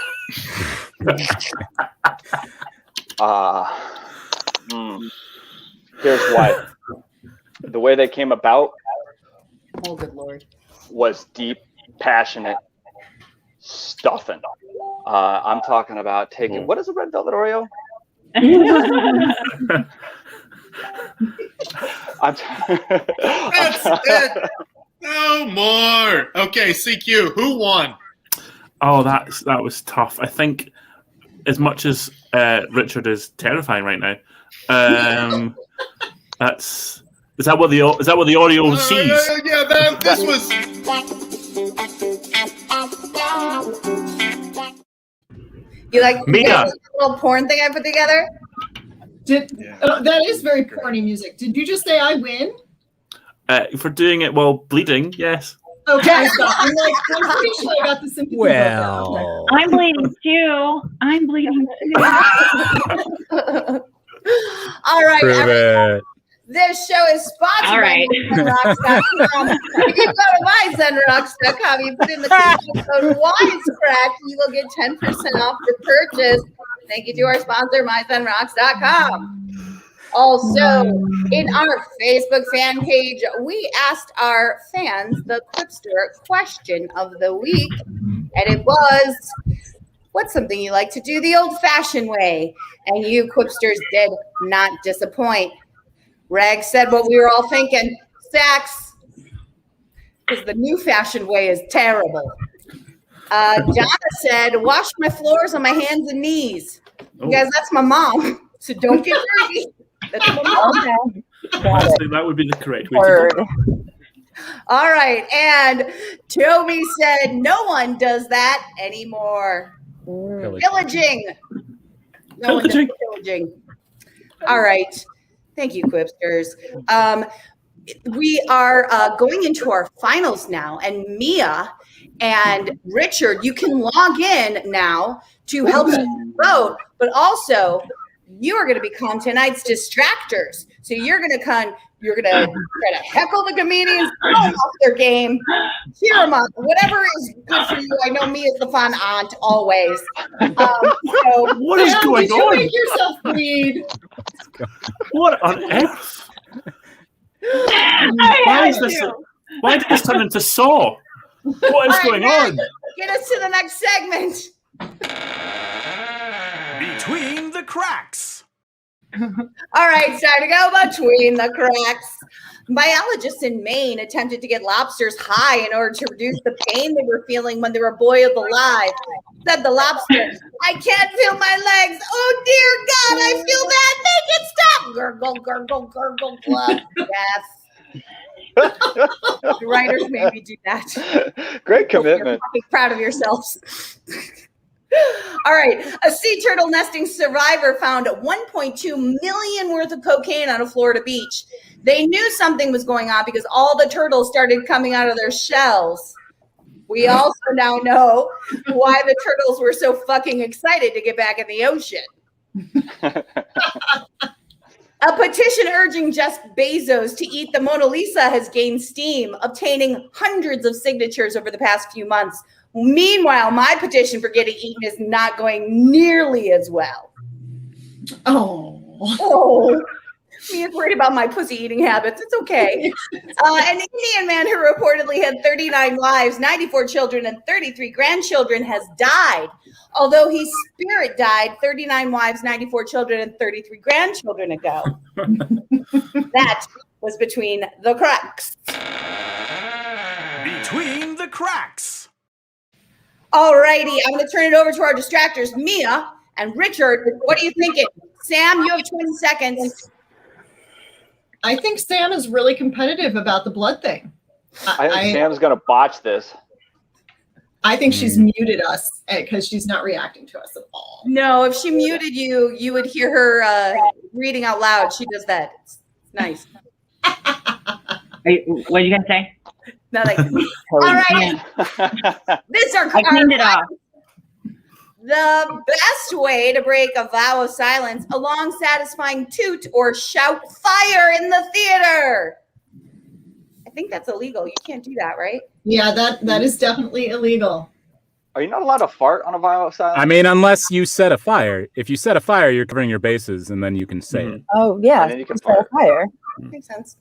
Here's why. The way they came about. Oh, good Lord. Was deep, passionate stuffing. I'm talking about taking. What is a red velvet Oreo? No more. Okay, CQ. Who won? Oh, that was tough. I think as much as Richard is terrifying right now, is that what the audio sees? Yeah, this was. You like Mia. the little porn thing I put together? That is very porny music. Did you just say I win? For doing it while bleeding, yes. Okay, I'm pretty sure I got the sympathy. Well, I'm bleeding too. I'm bleeding too. All right, prove it. this show is sponsored All right. by MyZenRocks.com. If you go to MyZenRocks.com, you put in the coupon code Wisecrack, you will get 10% off your purchase. Thank you to our sponsor, MyZenRocks.com. Also, in our Facebook fan page, we asked our fans the Quipster question of the week, and it was, what's something you like to do the old-fashioned way? And you Quipsters did not disappoint. Reg said what we were all thinking, Sax, because the new-fashioned way is terrible. Donna said, wash my floors on my hands and knees. You guys, that's my mom, so don't get dirty. That's my mom. Honestly, that would be the correct way to do it. All right, and Toby said no one does that anymore. Pillaging. No one does pillaging. All right. Thank you, Quipsters. We are going into our finals now, and Mia and Richard, you can log in now to help vote, but also you are going to become tonight's distractors. So you're going to try to heckle the comedians, throw them off their game, cheer them up, whatever is good for you. I know Mia's the fun aunt always. So What is going did you on? make yourself bleed? What on earth? Why did this turn into Saw? What is going on? Get us to the next segment. Between the cracks. All right, it's time to go between the cracks. Biologists in Maine attempted to get lobsters high in order to reduce the pain they were feeling when they were boiled alive. Said the lobster, I can't feel my legs. Oh, dear God, I feel bad. Make it stop. Gurgle, gurgle, gurgle, glug. Yes. The writers made me do that. Great commitment. You're proud of yourselves. All right. A sea turtle nesting survivor found 1.2 million worth of cocaine on a Florida beach. They knew something was going on because all the turtles started coming out of their shells. We also now know why the turtles were so fucking excited to get back in the ocean. A petition urging Jeff Bezos to eat the Mona Lisa has gained steam, obtaining hundreds of signatures over the past few months. Meanwhile, my petition for getting eaten is not going nearly as well. Oh. Mia's worried about my pussy eating habits. It's okay. An Indian man who reportedly had 39 wives, 94 children, and 33 grandchildren has died. Although his spirit died 39 wives, 94 children, and 33 grandchildren ago. That was between the cracks. Between the cracks. Alrighty, I'm going to turn it over to our distractors, Mia and Richard. What are you thinking? Sam, you have 20 seconds. I think Sam is really competitive about the blood thing. I think Sam's going to botch this. I think she's muted us because she's not reacting to us at all. No, if she muted you, you would hear her reading out loud. She does that. It's nice. What are you going to say? Nothing. All right. This are I cleaned it off. The best way to break a vow of silence, a long, satisfying toot or shout fire in the theater. I think that's illegal. You can't do that, right? Yeah, that is definitely illegal. Are you not allowed to fart on a vow of silence? I mean, unless you set a fire. If you set a fire, you're covering your bases, and then you can say it. Oh, yeah. And then you can set a fire. Makes sense.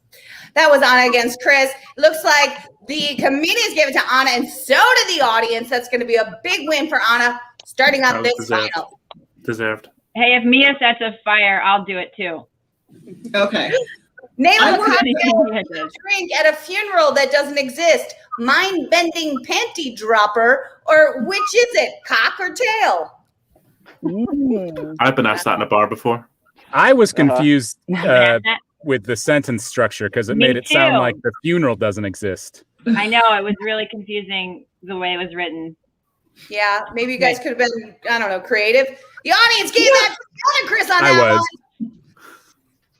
That was Anna against Chris. It looks like the comedians gave it to Anna, and so did the audience. That's going to be a big win for Anna, starting out this final. Deserved. Hey, if Mia sets a fire, I'll do it too. Okay. Name I a wanna- cocktail drink at a funeral that doesn't exist. Mind-bending panty dropper, or which is it, cock or tail? I've been asked that in a bar before. I was confused with the sentence structure because it Me made it sound too. like the funeral doesn't exist. I know it was really confusing the way it was written. Yeah, maybe you guys could have been, I don't know, creative. The audience gave that to the other Chris on I that was. one.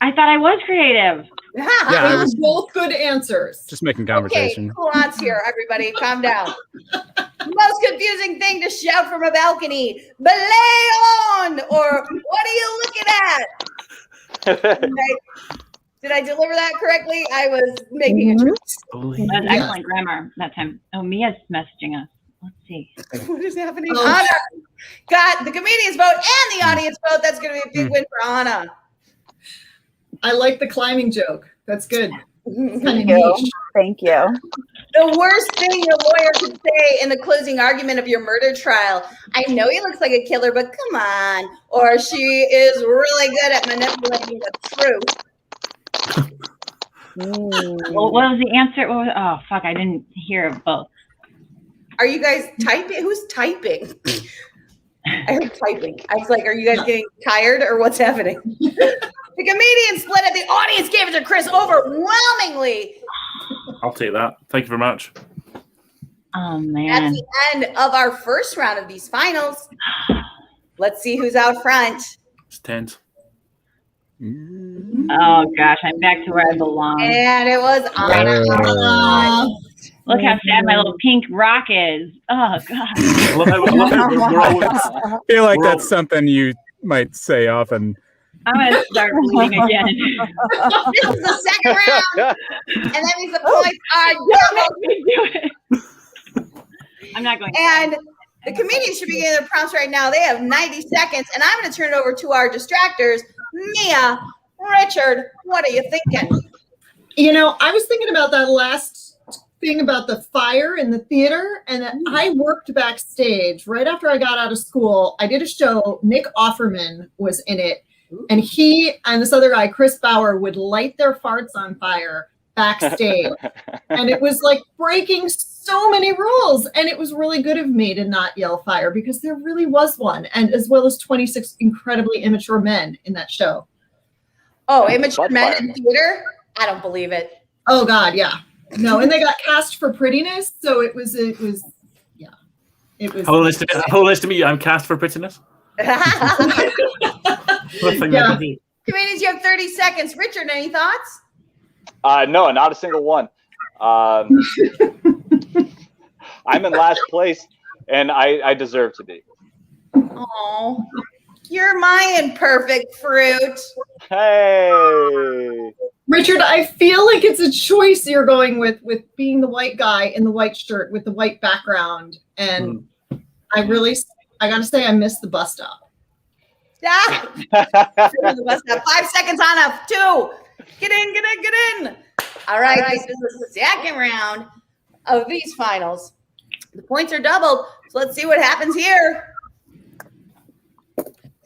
I thought I was creative. Yeah, I was both good answers. just making Okay, conversation. nuance here, everybody. Calm down. Most confusing thing to shout from a balcony. Belay on! Or what are you looking at? Did I deliver that correctly? I was making a choice. That's excellent grammar that time. Oh, Mia's messaging us. Let's see. What is happening? Anna got the comedians vote and the audience vote. That's going to be a big win for Anna. I like the climbing joke. That's good. It's kind of Thank you. niche. Thank you. The worst thing your lawyer could say in the closing argument of your murder trial. I know he looks like a killer, but come on. Or she is really good at manipulating the truth. Well, what was the answer? What was, oh, fuck. I didn't hear both. Are you guys typing? Who's typing? I heard typing. I was like, are you guys getting tired or what's happening? The comedian split it. The audience gave it to Chris overwhelmingly. I'll take that. Thank you very much. Oh, That's man. the end of our first round of these finals. Let's see who's out front. It's tense. Oh, gosh. I'm back to where I belong. And it was Anna. Look how sad my little pink rock is. Oh, God. I love how we're always, I feel like that's something you might say often. I'm going to start bleeding again. This is the second round. And that means the points are double. I'm not going. And the comedians should be getting their prompts right now. They have 90 seconds. And I'm going to turn it over to our distractors. Mia, Richard, what are you thinking? You know, I was thinking about that last thing about the fire in the theater, and I worked backstage right after I got out of school. I did a show. Nick Offerman was in it, and he and this other guy, Chris Bauer, would light their farts on fire backstage, and it was like breaking so many rules. And it was really good of me to not yell fire because there really was one, and as well as 26 incredibly immature men in that show. Oh, immature men in theater? I don't believe it. Oh God, yeah. No, and they got cast for prettiness, so it was yeah. It was Hello, nice to meet you. I'm cast for prettiness. Yeah. Comedians, you have 30 seconds. Richard, any thoughts? No, not a single one. I'm in last place, and I deserve to be. Oh, you're my imperfect fruit. Hey. Richard, I feel like it's a choice you're going with being the white guy in the white shirt with the white background. And I gotta say, I missed the bus stop. Ah! The bus stop. 5 seconds on up. 2. Get in. All right, this is the second round of these finals. The points are doubled, so let's see what happens here.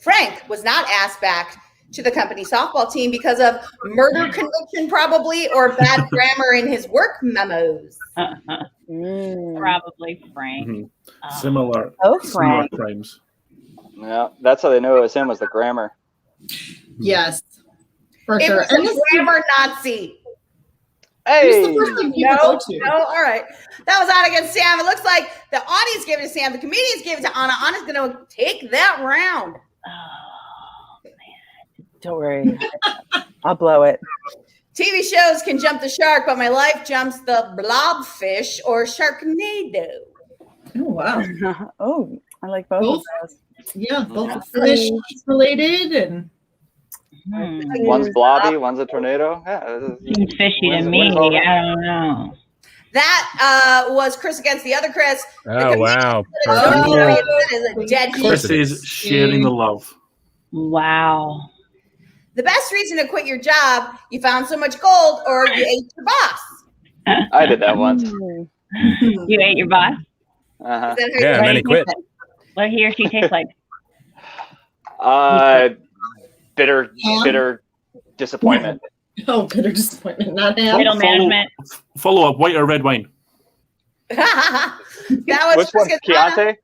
Frank was not asked back to the company softball team because of murder conviction, probably, or bad grammar in his work memos. Probably Frank. Mm-hmm. Similar crimes. Yeah, that's how they knew it was him, was the grammar. Yes, for It sure. was a grammar Nazi. Hey, Who's the first thing people go to? No, all right. That was Anna against Sam. It looks like the audience gave it to Sam. The comedians gave it to Anna. Anna's going to take that round. Don't worry. I'll blow it. TV shows can jump the shark, but my life jumps the blobfish or Sharknado. Oh, wow. Oh, I like both of those. Yeah, both fish related and One's blobby, one's a tornado. Yeah, seems fishy to me. I don't know. That was Chris against the other Chris. Oh, wow. That is a dead Chris is sharing the love. Wow. The best reason to quit your job, you found so much gold or you ate your boss. I did that once. You ate your boss? Uh-huh. Yeah, and then he quit. What he or she tastes like? Bitter disappointment. Oh, bitter disappointment. Not ham. Middle management. Follow up: white or red wine? That was Which one's Chianti?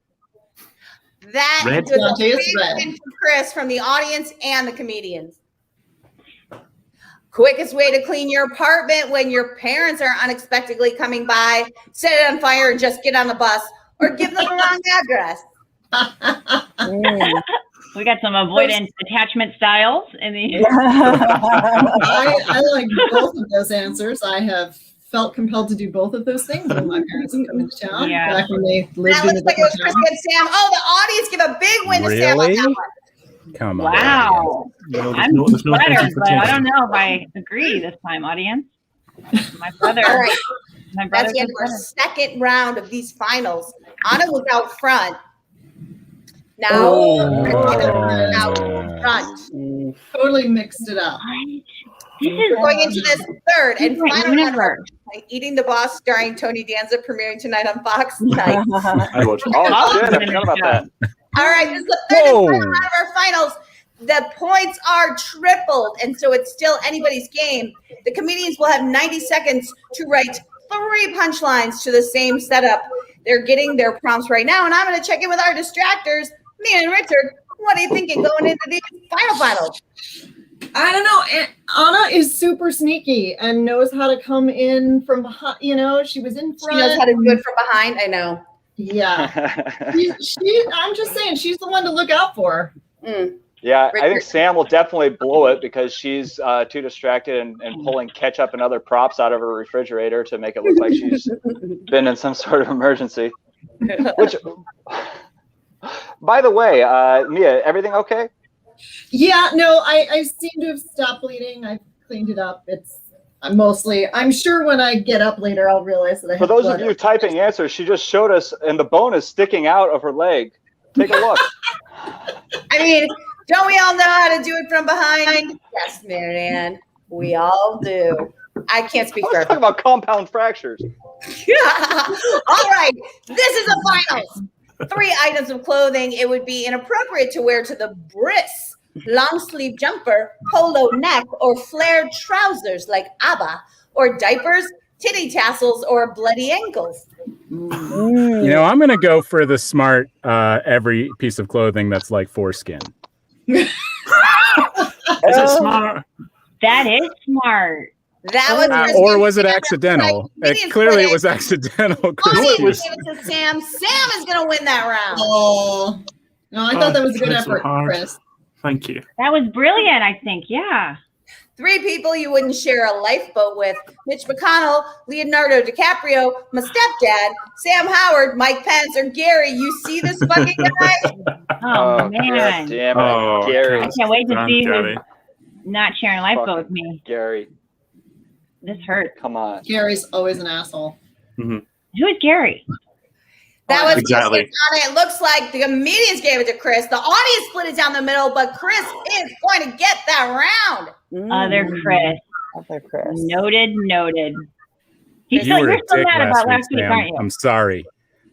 That Red? was a Chianti is big red. win for Chris from the audience and the comedians. Quickest way to clean your apartment when your parents are unexpectedly coming by: set it on fire and just get on the bus, or give them the wrong address. We got some avoidance attachment styles in the. I like both of those answers. I have felt compelled to do both of those things when my parents have come into town. Yeah. Back when they lived That in a looks like it was different Chris town. and Sam. Oh, the audience give a big win to Sam on Really? that one. Come on. Wow. No, I'm there's no flattered, attention for but I children. don't know if I agree this time, audience. My brother. All right. My That's brother's the end of our second round of these finals. Anna was out front. Now, out front. Totally mixed it up. This is We're going into this third and Different final round of universe. Eating the Boss, starring Tony Danza, premiering tonight on Fox tonight. I watched. Oh shit! I forgot about that. All right, this is the third and final round of our finals. The points are tripled, and so it's still anybody's game. The comedians will have 90 seconds to write 3 punchlines to the same setup. They're getting their prompts right now, and I'm going to check in with our distractors, Mia and Richard. What are you thinking going into these finals? I don't know. Anna is super sneaky and knows how to come in from behind. You know, she was in front. She knows how to do it from behind. I know. Yeah. I'm just saying, she's the one to look out for. Yeah, I think Sam will definitely blow it because she's too distracted and pulling ketchup and other props out of her refrigerator to make it look like she's been in some sort of emergency. Which, by the way, Mia, everything okay? Yeah, no, I seem to have stopped bleeding. I've cleaned it up. I'm sure when I get up later, I'll realize that I have For those blood. of you typing answers, she just showed us, and the bone is sticking out of her leg. Take a look. I mean, don't we all know how to do it from behind? Yes, Marianne, we all do. I can't speak for Talk about compound fractures. All right, this is the finals. 3 items of clothing it would be inappropriate to wear to the bris: long sleeve jumper, polo neck, or flared trousers like ABBA, or diapers, titty tassels, or bloody ankles. You know, I'm gonna go for the smart every piece of clothing that's like foreskin. Is it smart? That is smart. That was or was it accidental? Clearly, it was accidental. Audience gave it to Sam. Sam is going to win that round. Oh, no, I thought that was a good tried so effort, hard. Chris. Thank you. That was brilliant, I think. Yeah. 3 people you wouldn't share a lifeboat with: Mitch McConnell, Leonardo DiCaprio, my stepdad, Sam Howard, Mike Pence, or Gary. You see this fucking guy? Oh, man. Damn it, Gary. I can't wait to see Gary. who's not sharing a lifeboat with me. Gary. This hurts. Come on. Gary's always an asshole. Mm-hmm. Who is Gary? That was Exactly. Chris. It looks like the comedians gave it to Chris. The audience split it down the middle, but Chris is going to get that round. Other Chris. Other Chris. Noted. You were You're a still dick mad about last week, last week, Sam. aren't you? I'm sorry.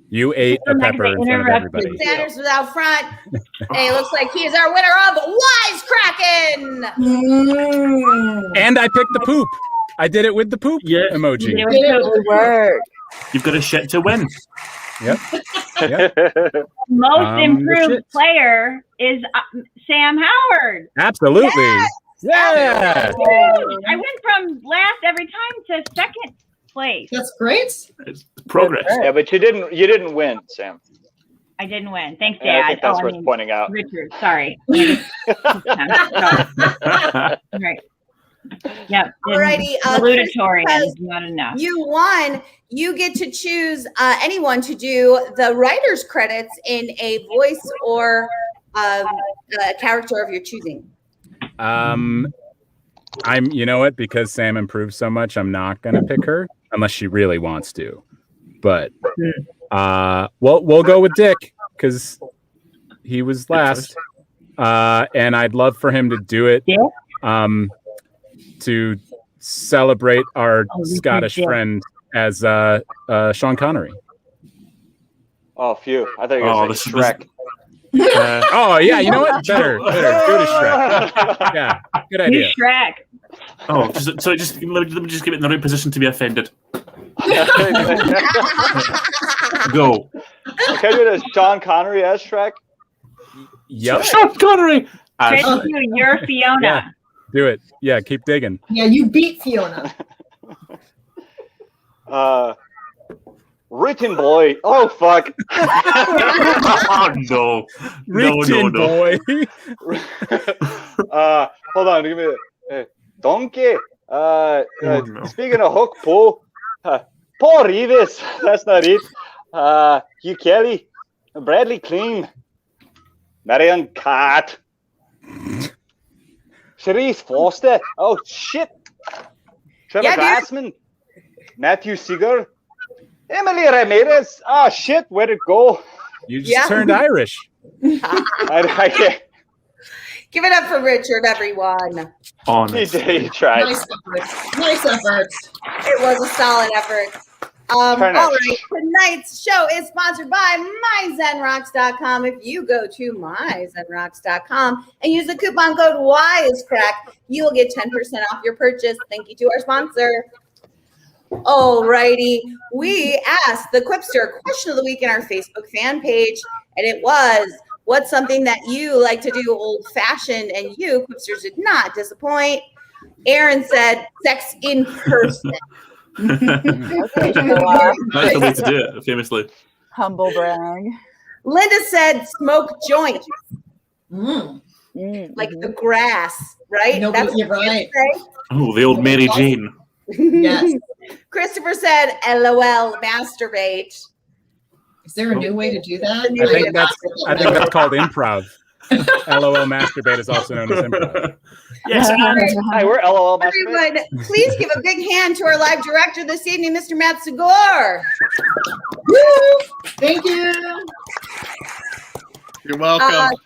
You ate a Still mad 'cause pepper I in front of interrupted everybody. Sanders was out front. Hey, it looks like he is our winner of Wisecrackin. And I picked the poop. I did it with the poop emoji. Good work. You've got a shit to win. Yep. Most the improved shit. player is Sam Howard. Absolutely. Yes! Yeah. I went from last every time to second place. That's great. It's progress. Yeah, but you didn't win, Sam. I didn't win. Thanks, And Dad. I think that's worth pointing out. Richard, sorry. Right. Yep. Alrighty, Salutatory because is not enough. You won. You get to choose anyone to do the writer's credits in a voice or a character of your choosing. You know what? Because Sam improved so much, I'm not gonna pick her unless she really wants to. But we'll go with Dick because he was last, and I'd love for him to do it. To celebrate our Scottish friend as Sean Connery. Oh, phew! I thought you were going to say Shrek. Oh yeah, you know what? Better. Go to Shrek. Yeah, good idea. Who's Shrek? Oh, just let me just get it in the right position to be offended. Go. Can I do the Sean Connery as Shrek? Yep. Sean Connery. Chris, you're Fiona. Yeah, do it. Yeah, keep digging. Yeah, you beat Fiona. Written boy. Oh fuck. Oh no. Written boy. Hold on. Give me donkey. Speaking of hook, Paul Reeves. That's not it. Hugh Kelly, Bradley Clean, Marion Cat, Cherise Foster. Oh shit. Trevor Glassman, Matthew Seeger, Emily Ramirez. Oh shit, where'd it go? You just turned Irish. I can't. Give it up for Richard, everyone. He tried. Nice effort. It was a solid effort. All right, tonight's show is sponsored by myzenrocks.com. If you go to myzenrocks.com and use the coupon code Wisecrack, you'll get 10% off your purchase. Thank you to our sponsor. All righty, we asked the Quipster question of the week in our Facebook fan page, and it was, what's something that you like to do old-fashioned, and you, Quipsters, did not disappoint? Aaron said, sex in person. Okay, That's the way to do it, famously. Humble brag. Linda said, smoke joints. Like the grass, right? No, That's you're right. Oh, the old Mary Jane. Yes. Christopher said, LOL, masturbate. Is there a new way to do that? I think that's called improv. LOL masturbate is also known as improv. Yes. Hi, we're LOL masturbate. Everyone, please give a big hand to our live director this evening, Mr. Matt Segor. Woo! Thank you. You're welcome.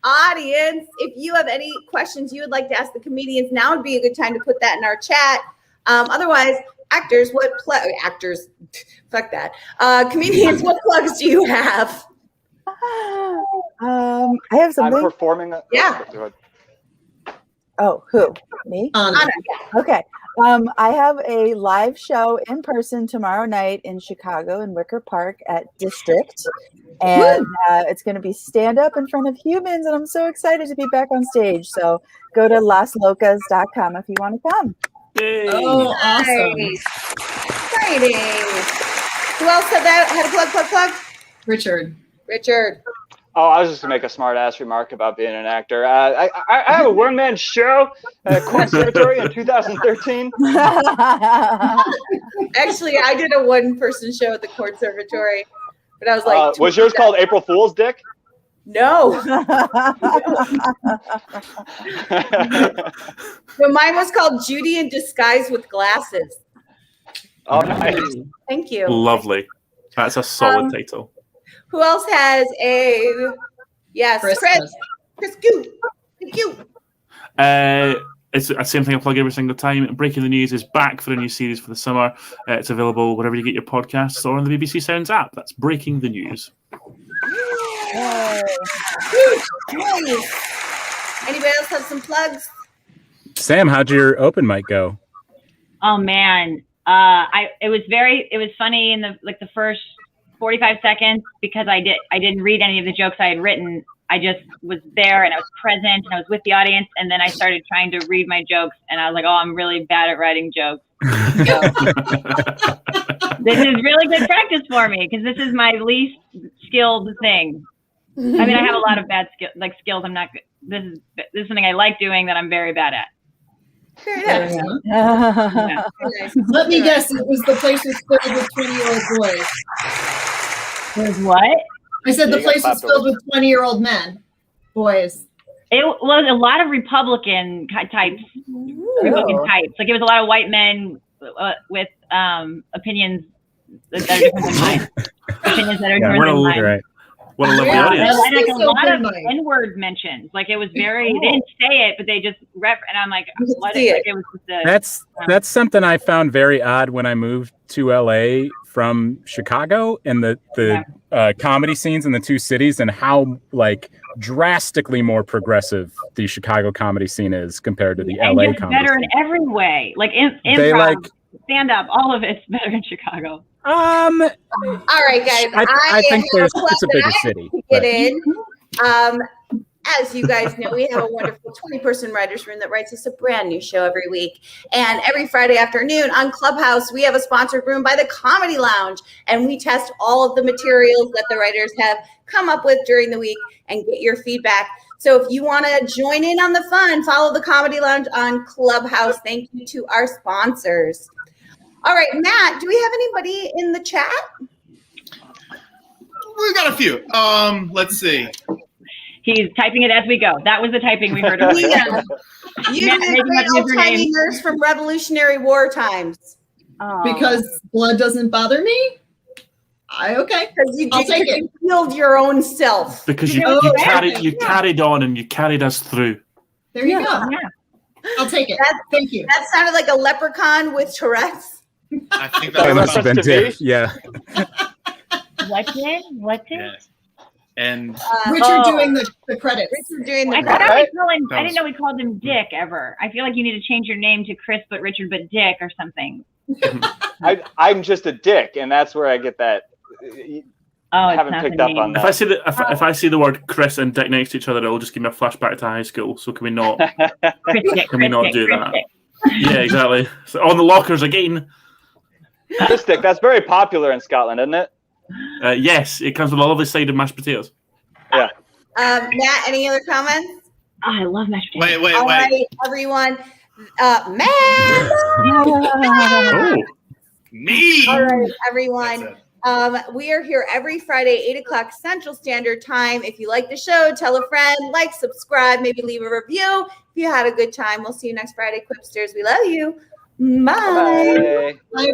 Audience, if you have any questions you would like to ask the comedians, now would be a good time to put that in our chat. Otherwise, actors, fuck that. Comedians, what plugs do you have? I have something. I'm performing. Oh, who? Me? Anna. Okay. I have a live show in person tomorrow night in Chicago in Wicker Park at District. And it's going to be stand up in front of humans. And I'm so excited to be back on stage. So go to laslocas.com if you want to come. Yay. Oh, awesome. Exciting. Who else had a plug? Richard. Oh, I was just gonna make a smart ass remark about being an actor. I have a one man show at Conservatory in 2013. Actually, I did a one person show at the Conservatory, but I was like, was yours called April Fool's Dick? No. No, mine was called Judy in Disguise with Glasses. Oh, nice. Thank you. Lovely. That's a solid title. Who else has a? Yes, Chris. Chris, go. Thank you. It's the same thing I plug every single time. Breaking the News is back for a new series for the summer. It's available wherever you get your podcasts or on the BBC Sounds app. That's Breaking the News. Anybody else have some plugs? Sam, how'd your open mic go? Oh man, it was funny in the first 45 seconds because I didn't read any of the jokes I had written. I just was there and I was present and I was with the audience, and then I started trying to read my jokes and I was like, oh, I'm really bad at writing jokes. So, this is really good practice for me because this is my least skilled thing. I mean, I have a lot of bad skills. I'm not good. This is something I like doing that I'm very bad at. Very nice. Yeah. Let me guess, it was the place was filled with 20-year-old boys. Was what? I said the place was filled with 20-year-old men, boys. It was a lot of Republican types. Republican types. Like it was a lot of white men with opinions that are different than mine. Opinions that are different than mine. Right. What a lovely Yeah, audience. and like a So lot good, of Mike. N-word mentions. Like it was very, they didn't say it, but they just and I'm like, what? see it. Like it was just a, That's something I found very odd when I moved to LA from Chicago, and the comedy scenes in the two cities, and how like drastically more progressive the Chicago comedy scene is compared to the and LA just comedy better scene. in every way. Like They improv, stand up, all of it's better in Chicago. All right, guys. I think have there's a club it's a that bigger I city. have to get but- in. As you guys know, we have a wonderful 20-person writers room that writes us a brand new show every week. And every Friday afternoon on Clubhouse, we have a sponsored room by the Comedy Lounge, and we test all of the materials that the writers have come up with during the week and get your feedback. So if you want to join in on the fun, follow the Comedy Lounge on Clubhouse. Thank you to our sponsors. All right, Matt, do we have anybody in the chat? We got a few. Let's see. He's typing it as we go. That was the typing we heard earlier. Yeah. You Matt did making great up old-timey usernames. nurse from Revolutionary War times. Because blood doesn't bother me? Okay. I'll take it. You healed your own self. Because you Yeah. carried on and you carried us through. There you go. I'll take it. Thank you. That sounded like a leprechaun with Tourette's. I think That must have been Dick. Yeah. What did? And Richard doing the credits. Richard doing the I credits. I didn't know we called him Dick ever. I feel like you need to change your name to Chris, but Richard, but Dick or something. I'm just a dick, and that's where I get that. I haven't picked up on that. If I see the word Chris and Dick next to each other, it'll just give me a flashback to high school. So can we not? do that? Yeah, exactly. So on the lockers again. Chris Dick, that's very popular in Scotland, isn't it? Yes, it comes with a lovely side of mashed potatoes. Yeah. Matt, any other comments? Oh, I love mashed potatoes. Wait. All right, everyone. Matt. Oh, me. All right, everyone. We are here every Friday, 8 o'clock Central Standard Time. If you like the show, tell a friend, like, subscribe, maybe leave a review. If you had a good time, we'll see you next Friday. Quipsters, we love you. Bye. Bye.